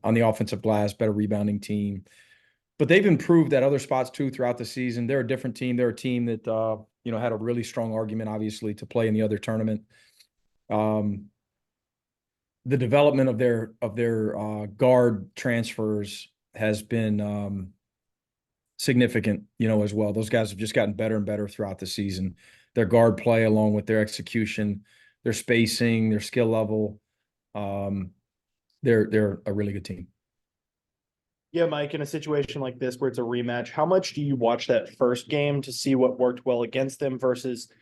on the offensive glass, better rebounding team. But they've improved at other spots too throughout the season. They're a different team. They're a team that had a really strong argument, obviously, to play in the other tournament. The development of their guard transfers has been significant, as well. Those guys have just gotten better and better throughout the season. Their guard play, along with their execution, their spacing, their skill level, they're a really good team. Yeah, Mike, in a situation like this where it's a rematch, how much do you watch that first game to see what worked well against them versus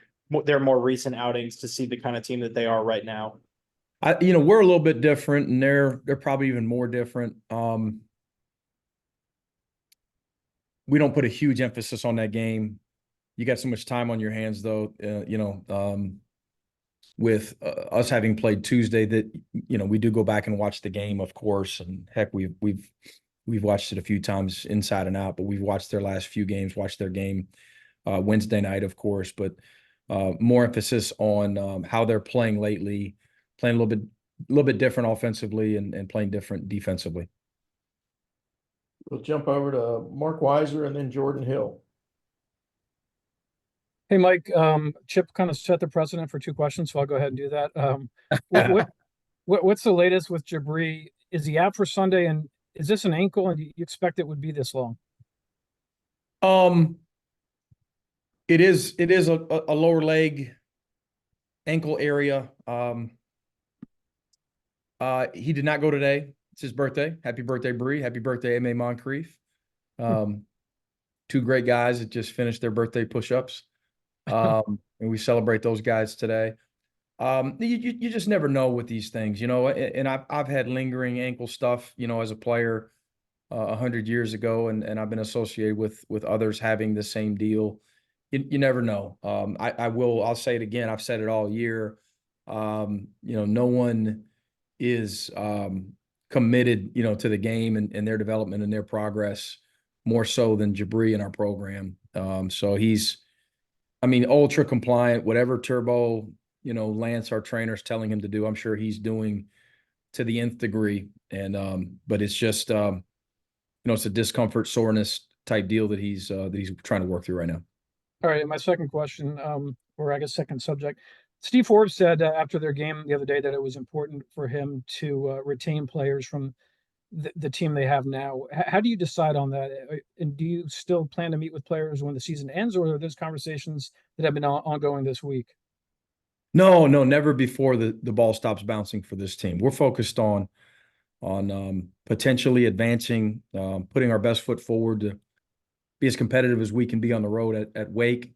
their more recent outings to see the kind of team that they are right now? We're a little bit different, and they're probably even more different. We don't put a huge emphasis on that game. You got so much time on your hands, though. With us having played Tuesday, that we do go back and watch the game, of course. And heck, we've watched it a few times inside and out. But we've watched their last few games, watched their game Wednesday night, of course. But more emphasis on how they're playing lately, playing a little bit different offensively and playing different defensively. We'll jump over to Mark Weiser and then Jordan Hill. Hey, Mike, Chip kind of set the precedent for two questions, so I'll go ahead and do that. What's the latest with Jabari? Is he out for Sunday, and is this an ankle, and you expect it would be this long? It is a lower leg ankle area. He did not go today. It's his birthday. Happy birthday, Bree. Happy birthday, M.A. Moncrief. Two great guys that just finished their birthday push-ups. And we celebrate those guys today. You just never know with these things, and I've had lingering ankle stuff, as a player 100 years ago, and I've been associated with others having the same deal. You never know. I'll say it again. I've said it all year. No one is committed, to the game and their development and their progress more so than Jabari in our program. So he's, ultra compliant, whatever turbo, Lance, our trainer, is telling him to do, I'm sure he's doing to the nth degree. And, but it's just, it's a discomfort, soreness type deal that he's trying to work through right now. All right. My second question, or I guess second subject, Steve Forbes said after their game the other day that it was important for him to retain players from the team they have now. How do you decide on that? And do you still plan to meet with players when the season ends, or are those conversations that have been ongoing this week? No, never before the ball stops bouncing for this team. We're focused on potentially advancing, putting our best foot forward to be as competitive as we can be on the road at Wake.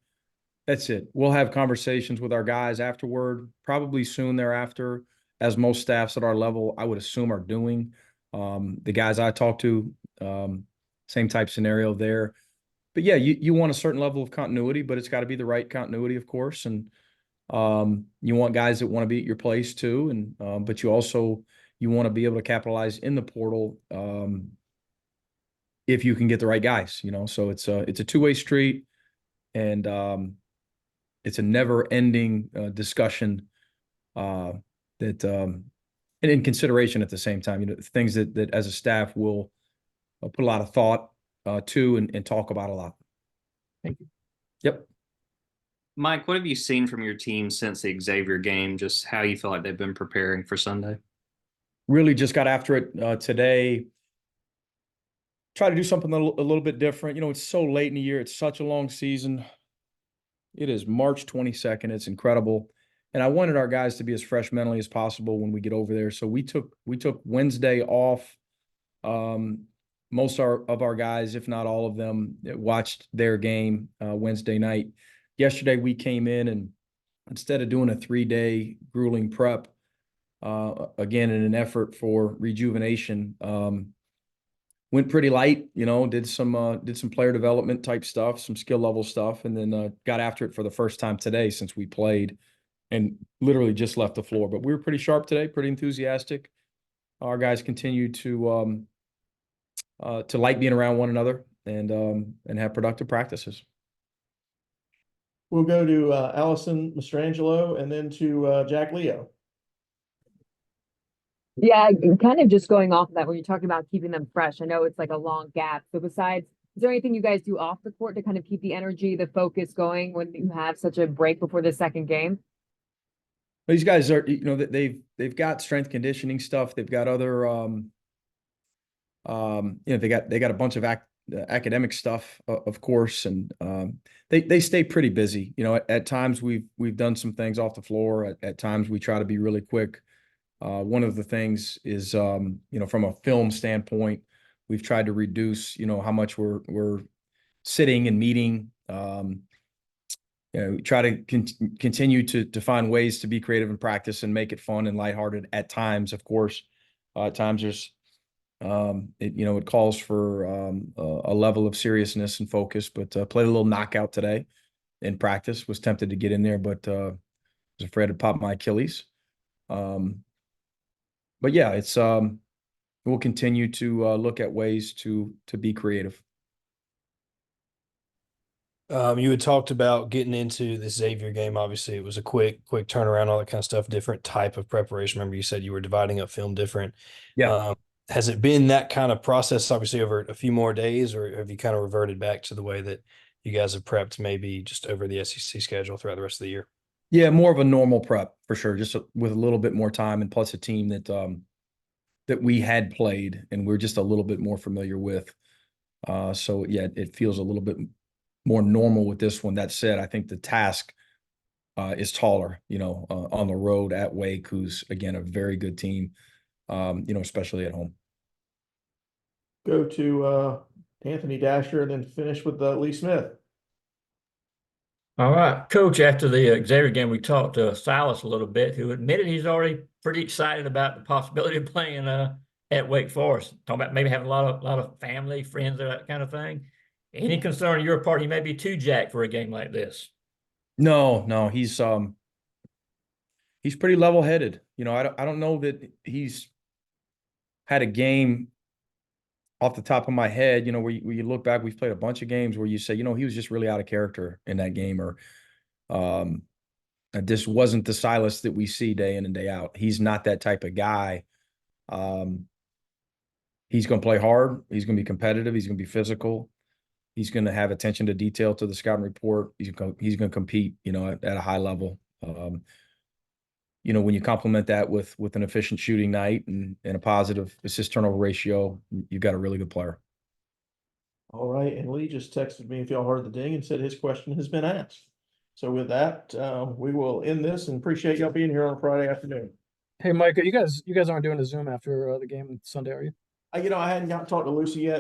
That's it. We'll have conversations with our guys afterward, probably soon thereafter, as most staffs at our level, I would assume, are doing. The guys I talk to, same type scenario there. But yeah, you want a certain level of continuity, but it's got to be the right continuity, of course. And you want guys that want to be at your place too. And but you want to be able to capitalize in the portal if you can get the right guys. So it's a two-way street, and it's a never-ending discussion that. And in consideration at the same time, things that as a staff will put a lot of thought to and talk about a lot. Thank you. Yep. Mike, what have you seen from your team since the Xavier game? Just how you feel like they've been preparing for Sunday? Really just got after it today. Try to do something a little bit different. It's so late in the year. It's such a long season. It is March 22nd. It's incredible. And I wanted our guys to be as fresh mentally as possible when we get over there. So we took Wednesday off. Most of our guys, if not all of them, watched their game Wednesday night. Yesterday we came in, and instead of doing a 3-day grueling prep, again in an effort for rejuvenation, went pretty light. Did some player development type stuff, some skill level stuff, and then got after it for the first time today since we played. And literally just left the floor. But we were pretty sharp today, pretty enthusiastic. Our guys continue to like being around one another and have productive practices. We'll go to Allison Mastrangelo and then to Jack Leo. Yeah, kind of just going off of that when you're talking about keeping them fresh. I know it's like a long gap. So besides, is there anything you guys do off the court to kind of keep the energy, the focus going when you have such a break before the second game? These guys are, they've got strength conditioning stuff. They've got other, they got a bunch of academic stuff, of course, and they stay pretty busy. At times we've done some things off the floor. At times we try to be really quick. One of the things is, from a film standpoint, we've tried to reduce, how much we're sitting and meeting. We try to continue to find ways to be creative in practice and make it fun and lighthearted at times, of course. At times there's, it calls for a level of seriousness and focus, but played a little knockout today in practice. Was tempted to get in there, but was afraid to pop my Achilles. But yeah, it's we'll continue to look at ways to be creative. You had talked about getting into the Xavier game. Obviously, it was a quick turnaround, all that kind of stuff, different type of preparation. Remember, you said you were dividing up film different. Yeah. Has it been that kind of process, obviously, over a few more days, or have you kind of reverted back to the way that you guys have prepped maybe just over the SEC schedule throughout the rest of the year? Yeah, more of a normal prep for sure, just with a little bit more time and plus a team that we had played and we're just a little bit more familiar with. So yeah, it feels a little bit more normal with this one. That said, I think the task is taller, on the road at Wake, who's again a very good team, especially at home. Go to Anthony Dasher and then finish with Lee Smith. All right, Coach, after the Xavier game, we talked to Silas a little bit, who admitted he's already pretty excited about the possibility of playing at Wake Forest. Talking about maybe having a lot of family, friends, that kind of thing. Any concern on your part he may be too jacked for a game like this? No, he's pretty level-headed. I don't know that he's had a game off the top of my head, where you look back, we've played a bunch of games where you say, he was just really out of character in that game, or this wasn't the Silas that we see day in and day out. He's not that type of guy. He's going to play hard. He's going to be competitive. He's going to be physical. He's going to have attention to detail to the scouting report. He's going to compete, at a high level. When you complement that with an efficient shooting night and a positive assist turnover ratio, you've got a really good player. All right, and Lee just texted me if y'all heard the ding and said his question has been asked. So with that, we will end this and appreciate y'all being here on a Friday afternoon. Hey, Micah, you guys aren't doing a Zoom after the game Sunday, are you? I hadn't got to talk to Lucy yet.